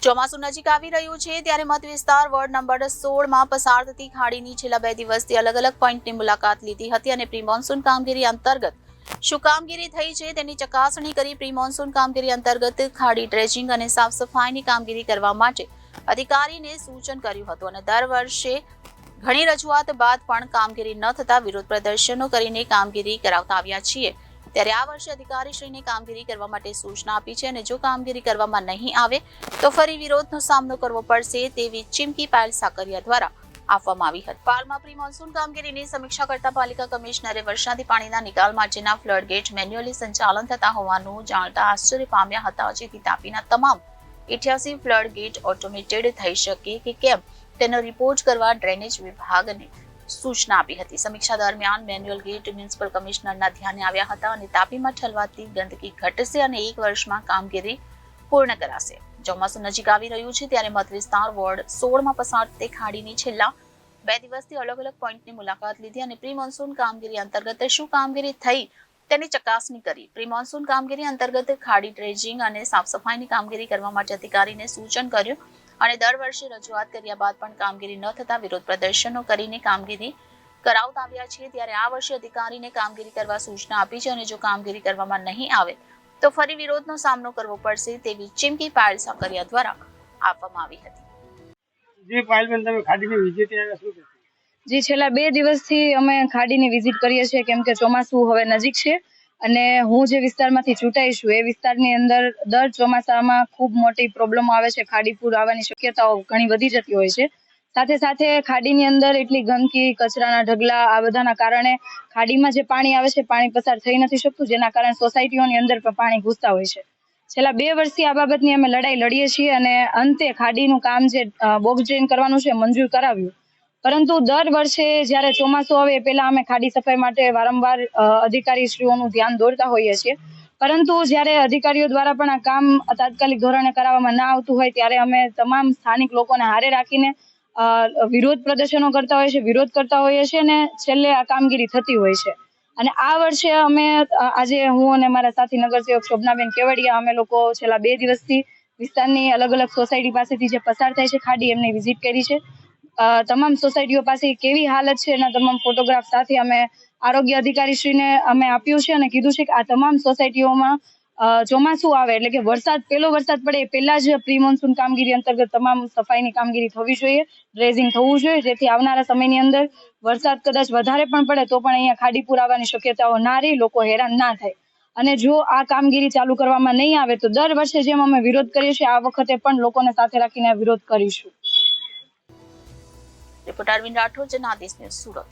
ચોમાસું નજીક આવી રહ્યું છે ત્યારે મત વિસ્તાર વોર્ડ નંબર 16માં પસાર થતી ખાડીની છેલ્લા 2 દિવસથી અલગ અલગ પોઈન્ટની મુલાકાત લીધી હતી અને પ્રી મોન્સૂન કામગીરી અંતર્ગત શું કામગીરી થઈ છે તેની ચકાસણી કરી પ્રી મોન્સૂન કામગીરી અંતર્ગત ખાડી ડ્રેજિંગ અને સાફ સફાઈની કામગીરી કરવા માટે અધિકારીને સૂચન કર્યું હતું અને દર વર્ષે ઘણી રજૂઆત બાદ પણ કામગીરી ન થતા વિરોધ પ્રદર્શનો કરીને કામગીરી કરાવતા આવ્યા છીએ ત્યારે આ વર્ષે અધિકારીશ્રીને કામગીરી કરવા માટે સૂચના આપી છે અને જો કામગીરી કરવામાં નહીં આવે તો ફરી વિરોધનો સામનો કરવો પડશે તેવી ચીમકી પાયલ સાકરિયા દ્વારા આપવામાં આવી હતી। પાલમાં પ્રી મોન્સૂન કામગીરીની સમીક્ષા કરતા પાલિકા કમિશનરે વરસાદી પાણીના નિકાલ માટેના ફ્લડ ગેટ મેન્યુઅલી સંચાલન થતા હોવાનું જાણતા આશ્ચર્ય પામ્યા હતા જેથી તાપીના તમામ 88 ફ્લડ ગેટ ઓટોમેટેડ થઈ શકે કે કેમ તેનો રિપોર્ટ કરવા ડ્રેનેજ વિભાગને સૂચના આપી હતી। સમીક્ષા દરમિયાન મેન્યુઅલ ગેટ મ્યુનિસિપલ કમિશનરના ધ્યાને આવ્યા હતા અને તાપીમાં ઠલવાતી ગંદકી ઘટશે અને 1 વર્ષમાં કામગીરી પૂર્ણ કરાશે। ચોમાસું નજીક આવી રહ્યું છે ત્યારે મત વિસ્તાર વોર્ડ 16માં પસાર થતી ખાડીની છેલ્લા 2 દિવસથી અલગ અલગ પોઈન્ટની મુલાકાત લીધી અને પ્રી મોન્સૂન કામગીરી અંતર્ગત શું કામગીરી થઈ તેની ચકાસણી કરી। પ્રી મોન્સૂન કામગીરી અંતર્ગત ખાડી ડ્રેજિંગ અને સાફ સફાઈની કામગીરી કરવા માટે અધિકારીને સૂચન કર્યું અને દર વર્ષે રજૂઆત કર્યા બાદ પણ કામગીરી ન થતા વિરોધ પ્રદર્શનો કરીને કામગીરી કરાવતા આવ્યા છીએ ત્યારે આ વર્ષે અધિકારીને કામગીરી કરવા સૂચના આપી છે અને જો કામગીરી કરવામાં નહીં આવે તો ફરી વિરોધનો સામનો કરવો પડશે તેવી ચીમકી પાયલ સાકરિયા દ્વારા આપવામાં આવી હતી। જી પાયલબેન, તમે ખાડીની વિઝિટ આવ્યા શું કહેશો? જી, છેલ્લા 2 દિવસથી અમે ખાડીની વિઝિટ કરીએ છીએ કેમ કે ચોમાસું હવે નજીક છે અને હું જે વિસ્તારમાંથી ચૂંટાઈ છું એ વિસ્તારની અંદર દર ચોમાસામાં ખૂબ મોટી પ્રોબ્લેમો આવે છે। ખાડી પૂર આવવાની શક્યતાઓ ઘણી વધી જતી હોય છે। સાથે સાથે ખાડીની અંદર એટલી ગંદકી, કચરાના ઢગલા આ બધાના કારણે ખાડીમાં જે પાણી આવે છે પાણી પસાર થઈ નથી શકતું, જેના કારણે સોસાયટીઓની અંદર પણ પાણી ઘૂસતા હોય છે। છેલ્લા 2 વર્ષથી આ બાબતની અમે લડાઈ લડીએ છીએ અને અંતે ખાડીનું કામ જે બોક્સ ડ્રેન કરવાનું છે મંજૂર કરાવ્યું, પરંતુ દર વર્ષે જ્યારે ચોમાસું આવે પહેલા અમે ખાડી સફાઈ માટે વારંવાર અધિકારીશ્રીઓનું ધ્યાન દોરતા હોઈએ છીએ, પરંતુ જ્યારે અધિકારીઓ દ્વારા પણ આ કામ તાત્કાલિક ધોરણે કરાવવામાં ના આવતું હોય ત્યારે અમે તમામ સ્થાનિક લોકોને હારે રાખીને વિરોધ પ્રદર્શનો કરતા હોઈએ છીએ, વિરોધ કરતા હોઈએ છીએ અને છેલ્લે આ કામગીરી થતી હોય છે। અને આ વર્ષે અમે આજે હું અને મારા સાથી નગરસેવક શોભનાબેન કેવડિયા અમે લોકો છેલ્લા 2 દિવસથી વિસ્તારની અલગ અલગ સોસાયટી પાસેથી જે પસાર થાય છે ખાડી એમની વિઝિટ કરી છે। તમામ સોસાયટીઓ પાસે કેવી હાલત છે એના તમામ ફોટોગ્રાફ સાથે અમે આરોગ્ય અધિકારીશ્રીને અમે આપ્યું છે અને કીધું છે કે આ તમામ સોસાયટીઓમાં ચોમાસું આવે એટલે કે પહેલો વરસાદ પડે એ પહેલા જ પ્રી મોન્સૂન કામગીરી અંતર્ગત તમામ સફાઈની કામગીરી થવી જોઈએ, ડ્રેઝિંગ થવું જોઈએ, જેથી આવનારા સમયની અંદર વરસાદ કદાચ વધારે પણ પડે તો પણ અહીંયા ખાડી પૂર આવવાની શક્યતાઓ ના રહી, લોકો હેરાન ના થાય। અને જો આ કામગીરી ચાલુ કરવામાં નહીં આવે તો દર વર્ષે જેમ અમે વિરોધ કરીએ છીએ આ વખતે પણ લોકોને સાથે રાખીને વિરોધ કરીશું। Reporter Arvind Rathod, Janadesh news, Surat.